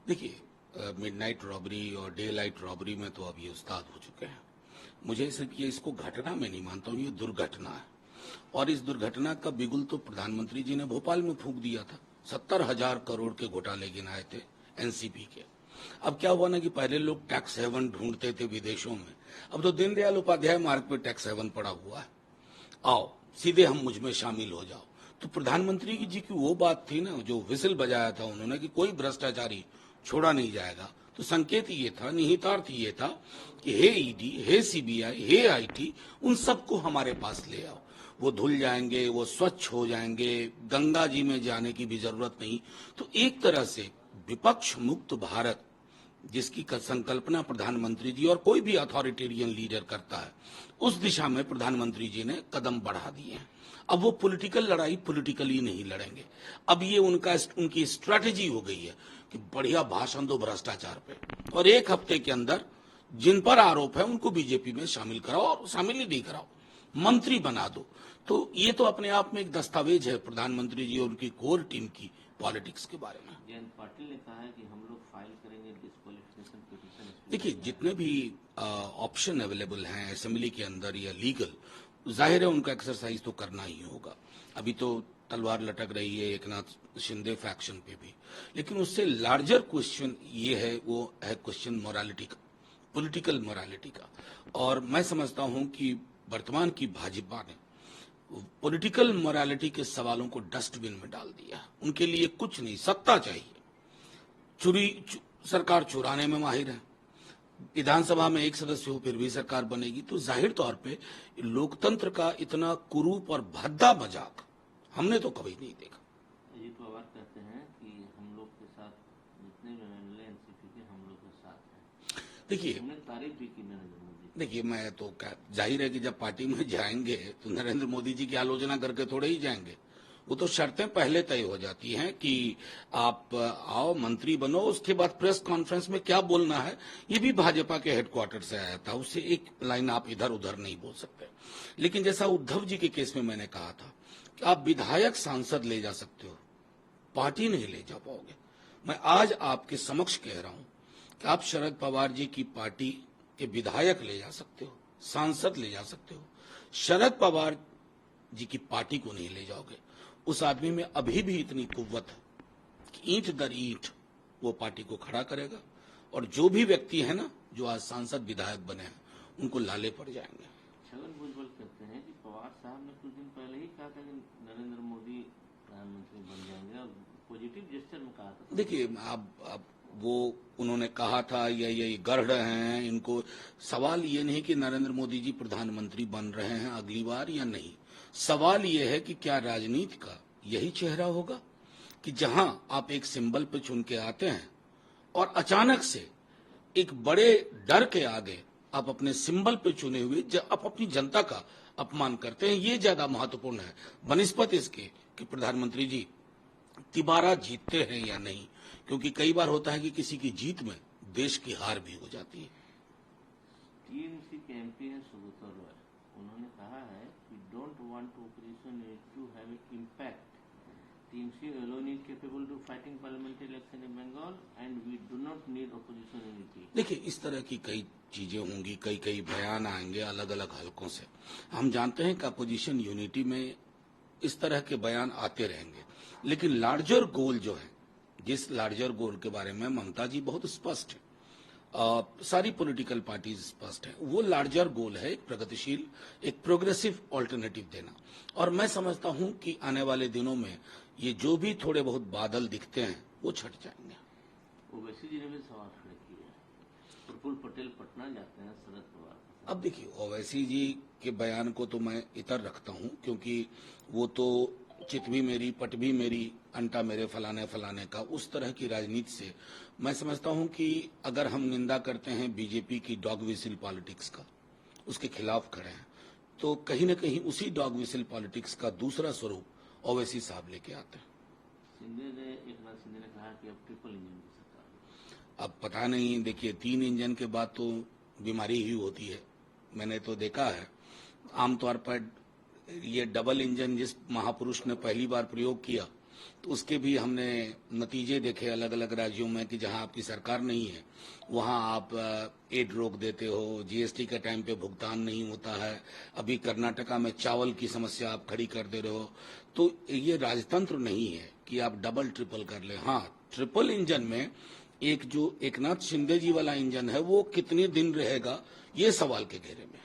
देखिए, midnight robbery और day light robbery में तो अब ये उस्ताद हो चुके हैं। मुझे सिर्फ ये इसको घटना में नहीं मानता हूँ, ये दुर्घटना है। और इस दुर्घटना का बिगुल तो प्रधानमंत्री जी ने भोपाल में फूंक दिया था। 70,000 करोड़ के घोटाले गिनाए थे एनसीपी के। अब क्या हुआ ना कि पहले लोग टैक्स हेवन ढूंढते थे विदेशों में, अब तो दीनदयाल उपाध्याय मार्ग पे टैक्स हेवन पड़ा हुआ है। आओ सीधे हम मुझ में शामिल हो जाओ। तो प्रधानमंत्री जी की वो बात थी ना, जो विसिल बजाया था उन्होंने कि कोई भ्रष्टाचारी छोड़ा नहीं जाएगा, तो संकेत ये था, निहितार्थ ये था कि हे ईडी, हे सीबीआई, हे आईटी, उन सबको हमारे पास ले आओ। वो धुल जाएंगे, वो स्वच्छ हो जाएंगे, गंगा जी में जाने की भी जरूरत नहीं। तो एक तरह से विपक्ष मुक्त भारत जिसकी संकल्पना प्रधानमंत्री जी और कोई भी अथॉरिटेरियन लीडर करता है, उस दिशा में प्रधानमंत्री जी ने कदम बढ़ा दिए हैं। अब वो पॉलिटिकल लड़ाई पॉलिटिकली नहीं लड़ेंगे। अब ये उनकी स्ट्रेटेजी हो गई है कि बढ़िया भाषण दो भ्रष्टाचार पे, और एक हफ्ते के अंदर जिन पर आरोप है उनको बीजेपी में शामिल कराओ, और शामिल ही नहीं कराओ, मंत्री बना दो। तो ये तो अपने आप में एक दस्तावेज है प्रधानमंत्री जी और उनकी कोर टीम की पॉलिटिक्स के बारे में। जयंत पाटिल ने कहा है कि हम लोग फाइल करेंगे डिस्क्वालिफिकेशन पिटीशन। देखिए, जितने भी ऑप्शन अवेलेबल हैं असेंबली के अंदर या लीगल, जाहिर है उनका एक्सरसाइज तो करना ही होगा। अभी तो तलवार लटक रही है एकनाथ शिंदे फैक्शन पे भी, लेकिन उससे लार्जर क्वेश्चन ये है, वो है क्वेश्चन मोरालिटी का, पॉलिटिकल मोरालिटी का। और मैं समझता हूं कि वर्तमान की भाजपा ने पॉलिटिकल मोरालिटी के सवालों को डस्टबिन में डाल दिया। उनके लिए कुछ नहीं, सत्ता चाहिए। सरकार चुराने में माहिर है। विधानसभा में एक सदस्य हो फिर भी सरकार बनेगी। तो जाहिर तौर पे लोकतंत्र का इतना कुरूप और भद्दा मजाक हमने तो कभी नहीं देखा। अजीत पवार कहते हैं कि हम लोग के साथ जितने भी एमएलए एनसीपी के हम लोग के साथ हैं। देखिए, हमने तारीफ भी की नरेंद्र मोदी। देखिए, मैं तो क्या, जाहिर है कि जब पार्टी में जाएंगे तो नरेंद्र मोदी जी की आलोचना करके थोड़े ही जाएंगे। वो तो शर्तें पहले तय हो जाती हैं कि आप आओ, मंत्री बनो, उसके बाद प्रेस कॉन्फ्रेंस में क्या बोलना है ये भी भाजपा के हेडक्वार्टर से आया था। उससे एक लाइन आप इधर उधर नहीं बोल सकते। लेकिन जैसा उद्धव जी के केस में मैंने कहा था कि आप विधायक सांसद ले जा सकते हो, पार्टी नहीं ले जा पाओगे। मैं आज आपके समक्ष कह रहा हूं कि आप शरद पवार जी की पार्टी के विधायक ले जा सकते हो, सांसद ले जा सकते हो, शरद पवार जी की पार्टी को नहीं ले जाओगे। उस आदमी में अभी भी इतनी कुव्वत है कि ईंट दर ईंट वो पार्टी को खड़ा करेगा, और जो भी व्यक्ति है ना जो आज सांसद विधायक बने हैं उनको लाले पड़ जाएंगे। छगन भुजबल कहते हैं कि पवार साहब ने कुछ दिन पहले ही कहा था कि नरेंद्र मोदी प्रधानमंत्री बन जाएंगे, और पॉजिटिव जेस्चर में कहा था। देखिए, अब वो उन्होंने कहा था या ये गढ़ हैं इनको। सवाल ये नहीं कि नरेंद्र मोदी जी प्रधानमंत्री बन रहे हैं अगली बार या नहीं। सवाल ये है कि क्या राजनीति का यही चेहरा होगा कि जहां आप एक सिंबल पे चुन के आते हैं और अचानक से एक बड़े डर के आगे आप अपने सिंबल पे चुने हुए आप अपनी जनता का अपमान करते हैं। ये ज्यादा महत्वपूर्ण है बनिस्पत इसके कि प्रधानमंत्री जी तिबारा जीतते हैं या नहीं, क्योंकि कई बार होता है कि किसी की जीत में देश की हार भी हो जाती है। टीएमसी के एमपी हैं सुब्रत रॉय, उन्होंने कहा है कि don't want opposition to have impact. TMC alone is capable to fighting parliamentary election in Bengal and we do not need opposition unity। देखिए, इस तरह की कई चीजें होंगी, कई बयान आएंगे अलग अलग हलकों से। हम जानते हैं कि अपोजिशन यूनिटी में इस तरह के बयान आते रहेंगे, लेकिन लार्जर गोल जो है, जिस लार्जर गोल के बारे में ममता जी बहुत स्पष्ट है, सारी पॉलिटिकल पार्टीज स्पष्ट है, वो लार्जर गोल है एक प्रगतिशील, एक प्रोग्रेसिव ऑल्टरनेटिव देना। और मैं समझता हूं कि आने वाले दिनों में ये जो भी थोड़े बहुत बादल दिखते हैं वो छट जाएंगे। ओवैसी जी ने भी सवाल खड़े किए हैं, प्रफुल्ल पटेल पटना जाते हैं शरद पवार। अब देखिए, ओवैसी जी के बयान को तो मैं इतर रखता हूं, क्योंकि वो तो चित भी मेरी पट भी मेरी अंटा मेरे फलाने फलाने का, उस तरह की राजनीति से मैं समझता हूं कि अगर हम निंदा करते हैं बीजेपी की डॉग विसिल पॉलिटिक्स का, उसके खिलाफ खड़े हैं, तो कहीं न कहीं उसी डॉग विसिल पॉलिटिक्स का दूसरा स्वरूप ओवैसी साहब लेके आते हैं। एकनाथ शिंदे ने कहा कि अब ट्रिपल इंजन की सरकार। अब पता नहीं, देखिए 3 इंजन के बाद तो बीमारी ही होती है। मैंने तो देखा है आमतौर पर ये डबल इंजन जिस महापुरुष ने पहली बार प्रयोग किया तो उसके भी हमने नतीजे देखे अलग अलग राज्यों में कि जहां आपकी सरकार नहीं है वहां आप एड रोक देते हो, जीएसटी के टाइम पे भुगतान नहीं होता है। अभी कर्नाटका में चावल की समस्या आप खड़ी कर दे रहे हो। तो ये राजतंत्र नहीं है कि आप डबल ट्रिपल कर ले। हाँ, ट्रिपल इंजन में एक जो एकनाथ शिंदे जी वाला इंजन है वो कितने दिन रहेगा, ये सवाल के घेरे में।